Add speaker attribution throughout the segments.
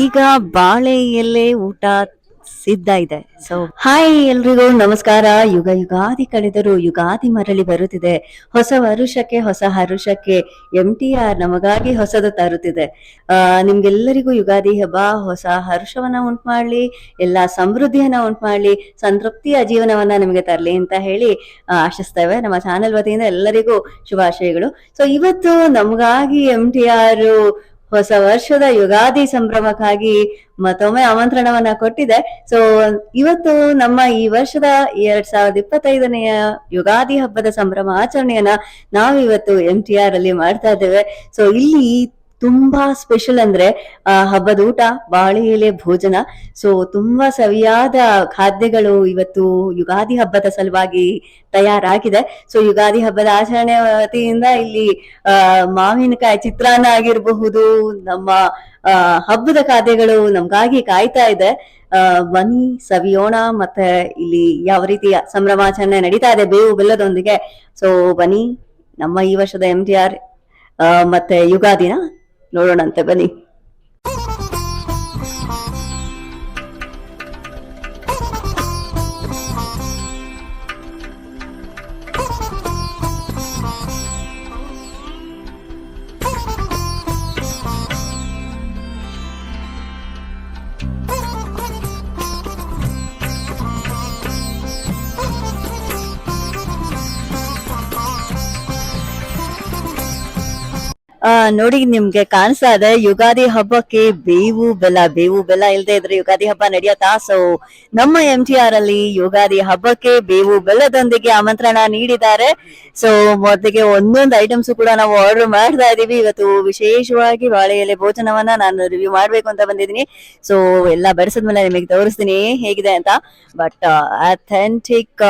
Speaker 1: ಈಗ ಬಾಳೆ ಎಲೆ ಊಟ ಸಿದ್ಧ ಇದೆ. ಸೊ ಹಾಯ್ ಎಲ್ರಿಗೂ ನಮಸ್ಕಾರ. ಯುಗಾದಿ ಕಳೆದರೂ ಯುಗಾದಿ ಮರಳಿ ಬರುತ್ತಿದೆ. ಹೊಸ ವರುಷಕ್ಕೆ ಹೊಸ ಹರುಷಕ್ಕೆ MTR ನಮಗಾಗಿ ಹೊಸದು ತರುತ್ತಿದೆ. ನಿಮ್ಗೆಲ್ಲರಿಗೂ ಯುಗಾದಿ ಹಬ್ಬ ಹೊಸ ಹರ್ಷವನ್ನ ಉಂಟು ಮಾಡ್ಲಿ, ಎಲ್ಲಾ ಸಮೃದ್ಧಿಯನ್ನ ಉಂಟು ಮಾಡ್ಲಿ, ಸಂತೃಪ್ತಿಯ ಜೀವನವನ್ನ ನಿಮಗೆ ತರಲಿ ಅಂತ ಹೇಳಿ ಆಶಿಸ್ತೇವೆ. ನಮ್ಮ ಚಾನೆಲ್ ವತಿಯಿಂದ ಎಲ್ಲರಿಗೂ ಶುಭಾಶಯಗಳು. ಸೊ ಇವತ್ತು ನಮಗಾಗಿ MTR ಹೊಸ ವರ್ಷದ ಯುಗಾದಿ ಸಂಭ್ರಮಕ್ಕಾಗಿ ಮತ್ತೊಮ್ಮೆ ಆಮಂತ್ರಣವನ್ನ ಕೊಟ್ಟಿದೆ. ಸೊ ಇವತ್ತು ನಮ್ಮ ಈ ವರ್ಷದ 2025ನೆಯ ಯುಗಾದಿ ಹಬ್ಬದ ಸಂಭ್ರಮ ಆಚರಣೆಯನ್ನ ನಾವಿವತ್ತು MTR ಅಲ್ಲಿ ಮಾಡ್ತಾ ಇದ್ದೇವೆ. ಸೊ ಇಲ್ಲಿ ತುಂಬಾ ಸ್ಪೆಷಲ್ ಅಂದ್ರೆ ಹಬ್ಬದ ಊಟ, ಬಾಳೆ ಎಲೆ ಭೋಜನ. ಸೊ ತುಂಬಾ ಸವಿಯಾದ ಖಾದ್ಯಗಳು ಇವತ್ತು ಯುಗಾದಿ ಹಬ್ಬದ ಸಲುವಾಗಿ ತಯಾರಾಗಿದೆ. ಸೊ ಯುಗಾದಿ ಹಬ್ಬದ ಆಚರಣೆ ವತಿಯಿಂದ ಇಲ್ಲಿ ಮಾವಿನಕಾಯಿ ಚಿತ್ರಾನ್ನ ಆಗಿರಬಹುದು, ನಮ್ಮ ಹಬ್ಬದ ಖಾದ್ಯಗಳು ನಮ್ಗಾಗಿ ಕಾಯ್ತಾ ಇದೆ. ಬನ್ನಿ ಸವಿಯೋಣ. ಮತ್ತೆ ಇಲ್ಲಿ ಯಾವ ರೀತಿಯ ಸಂಭ್ರಮಾಚರಣೆ ನಡೀತಾ ಇದೆ ಬೇವು ಬೆಲ್ಲದೊಂದಿಗೆ. ಸೊ ಬನ್ನಿ ನಮ್ಮ ಈ ವರ್ಷದ MTR ಮತ್ತೆ ಯುಗಾದಿನ ನೋಡೋಣಂತೆ ಬನ್ನಿ. ನೋಡಿ ನಿಮ್ಗೆ ಕಾಣಿಸ್ತಾ ಇದೆ ಯುಗಾದಿ ಹಬ್ಬಕ್ಕೆ ಬೇವು ಬೆಲ್ಲ ಇಲ್ಲದೆ ಇದ್ರೆ ಯುಗಾದಿ ಹಬ್ಬ ನಡೆಯತ್ತಾ? ಸೊ ನಮ್ಮ MTR ಅಲ್ಲಿ ಯುಗಾದಿ ಹಬ್ಬಕ್ಕೆ ಬೇವು ಬೆಲ್ಲದೊಂದಿಗೆ ಆಮಂತ್ರಣ ನೀಡಿದ್ದಾರೆ. ಸೊ ಮೊದಲಿಗೆ ಒಂದೊಂದು ಐಟಮ್ಸ್ ಕೂಡ ನಾವು ಆರ್ಡರ್ ಮಾಡ್ತಾ ಇದೀವಿ. ಇವತ್ತು ವಿಶೇಷವಾಗಿ ಬಾಳೆ ಎಲೆ ಭೋಜನವನ್ನ ನಾನು ರಿವ್ಯೂ ಮಾಡ್ಬೇಕು ಅಂತ ಬಂದಿದ್ದೀನಿ. ಸೊ ಎಲ್ಲ ಬಡಿಸಿದ್ಮೇಲೆ ನಿಮಗೆ ತೋರಿಸ್ತೀನಿ ಹೇಗಿದೆ ಅಂತ. ಬಟ್ ಅಥೆಂಟಿಕ್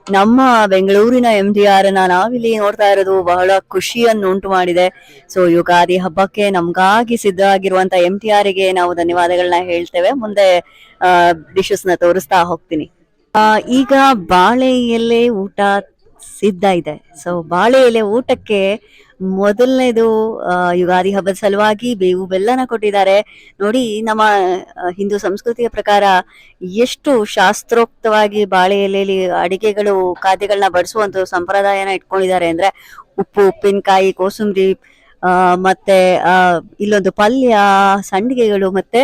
Speaker 1: ನಮ್ಮ ಬೆಂಗಳೂರಿನ MTR ನಾವಿಲ್ಲಿ ನೋಡ್ತಾ ಇರೋದು ಬಹಳ ಖುಷಿಯನ್ನು ಉಂಟು ಮಾಡಿದೆ. ಸೊ ಯುಗಾದಿ ಹಬ್ಬಕ್ಕೆ ನಮ್ಗಾಗಿ ಸಿದ್ಧ ಆಗಿರುವಂತ MTR ಗೆ ನಾವು ಧನ್ಯವಾದಗಳನ್ನ ಹೇಳ್ತೇವೆ. ಮುಂದೆ ಡಿಶಸ್ ನ ತೋರಿಸ್ತಾ ಹೋಗ್ತೀನಿ. ಈಗ ಬಾಳೆ ಎಲೆ ಊಟ ಸಿದ್ಧ ಇದೆ. ಸೊ ಬಾಳೆ ಎಲೆ ಊಟಕ್ಕೆ ಮೊದಲನೇದು ಯುಗಾದಿ ಹಬ್ಬದ ಸಲುವಾಗಿ ಬೇವು ಬೆಲ್ಲನ ಕೊಟ್ಟಿದ್ದಾರೆ. ನೋಡಿ ನಮ್ಮ ಹಿಂದೂ ಸಂಸ್ಕೃತಿಯ ಪ್ರಕಾರ ಎಷ್ಟು ಶಾಸ್ತ್ರೋಕ್ತವಾಗಿ ಬಾಳೆ ಎಲೆಯಲ್ಲಿ ಅಡಿಗೆಗಳು ಖಾದ್ಯಗಳನ್ನ ಬಡಿಸುವಂತ ಸಂಪ್ರದಾಯನ ಇಟ್ಕೊಂಡಿದ್ದಾರೆ ಅಂದ್ರೆ ಉಪ್ಪು, ಉಪ್ಪಿನಕಾಯಿ, ಕೋಸಂಬರಿ, ಮತ್ತೆ ಇಲ್ಲೊಂದು ಪಲ್ಯ, ಸಂಡಿಗೆಗಳು, ಮತ್ತೆ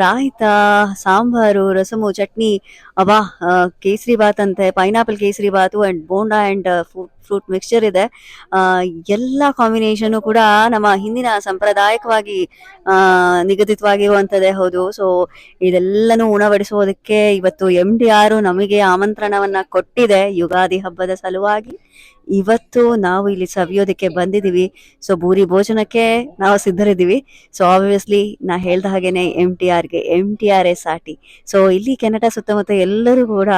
Speaker 1: ರಾಯ್ತ, ಸಾಂಬಾರು, ರಸಮು, ಚಟ್ನಿ, ಕೇಸರಿ ಬಾತ್ ಅಂತೆ, pineapple kesari bath and bonda and fruit mixture ಇದೆ. ಎಲ್ಲ ಕಾಂಬಿನೇಷನ್ ಕೂಡ ನಮ್ಮ ಹಿಂದಿನ ಸಂಪ್ರದಾಯಕವಾಗಿ ನಿಗದಿತವಾಗಿರುವಂತದ್ದೇ ಹೌದು. ಸೊ ಇದೆಲ್ಲನೂ ಉಣಬಡಿಸುವುದಕ್ಕೆ ಇವತ್ತು MTR ನಮಗೆ ಆಮಂತ್ರಣವನ್ನ ಕೊಟ್ಟಿದೆ ಯುಗಾದಿ ಹಬ್ಬದ ಸಲುವಾಗಿ. ಇವತ್ತು ನಾವು ಇಲ್ಲಿ ಸವಿಯೋದಕ್ಕೆ ಬಂದಿದೀವಿ. ಸೊ ಭೂರಿ ಭೋಜನಕ್ಕೆ ನಾವು ಸಿದ್ಧರಿದ್ದೀವಿ. ಸೊ ಆಬ್ವಿಯಸ್ಲಿ ನಾ ಹೇಳ್ದ ಹಾಗೇನೆ MTR ಸಾಟಿ. ಸೊ ಇಲ್ಲಿ ಕೆನಡಾ ಸುತ್ತಮುತ್ತ ಎಲ್ಲರೂ ಕೂಡ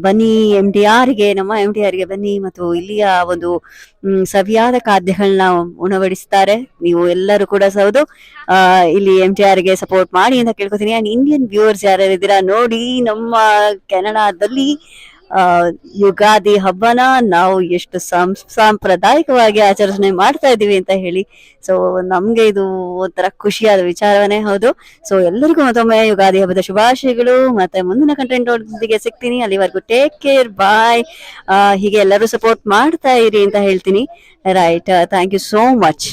Speaker 1: ಬನ್ನಿ ನಮ್ಮ MTR ಗೆ ಬನ್ನಿ ಮತ್ತು ಇಲ್ಲಿಯ ಒಂದು ಸವಿಯಾದ ಖಾದ್ಯಗಳನ್ನ ಉಣಬಡಿಸ್ತಾರೆ. ನೀವು ಎಲ್ಲರೂ ಕೂಡ ಸೌದು ಇಲ್ಲಿ MTR ಗೆ ಸಪೋರ್ಟ್ ಮಾಡಿ ಅಂತ ಕೇಳ್ಕೊತೀನಿ. ಅಂಡ್ ಇಂಡಿಯನ್ ವ್ಯೂವರ್ಸ್ ಯಾರ್ಯಾರಿದ್ದೀರಾ ನೋಡಿ, ನಮ್ಮ ಕೆನಡಾದಲ್ಲಿ ಯುಗಾದಿ ಹಬ್ಬನ ನಾವು ಎಷ್ಟು ಸಾಂಪ್ರದಾಯಿಕವಾಗಿ ಆಚರಣೆ ಮಾಡ್ತಾ ಇದೀವಿ ಅಂತ ಹೇಳಿ. ಸೊ ನಮ್ಗೆ ಇದು ಒಂಥರ ಖುಷಿಯಾದ ವಿಚಾರವೇ ಹೌದು. ಸೊ ಎಲ್ಲರಿಗೂ ಮತ್ತೊಮ್ಮೆ ಯುಗಾದಿ ಹಬ್ಬದ ಶುಭಾಶಯಗಳು. ಮತ್ತೆ ಮುಂದಿನ ಕಂಟೆಂಟ್ ಒಳಗೆ ಸಿಗ್ತೀನಿ. ಅಲ್ಲಿವರೆಗೂ ಟೇಕ್ ಕೇರ್, ಬಾಯ್. ಹೀಗೆ ಎಲ್ಲರೂ ಸಪೋರ್ಟ್ ಮಾಡ್ತಾ ಇರಿ ಅಂತ ಹೇಳ್ತೀನಿ. Right, thank you so much.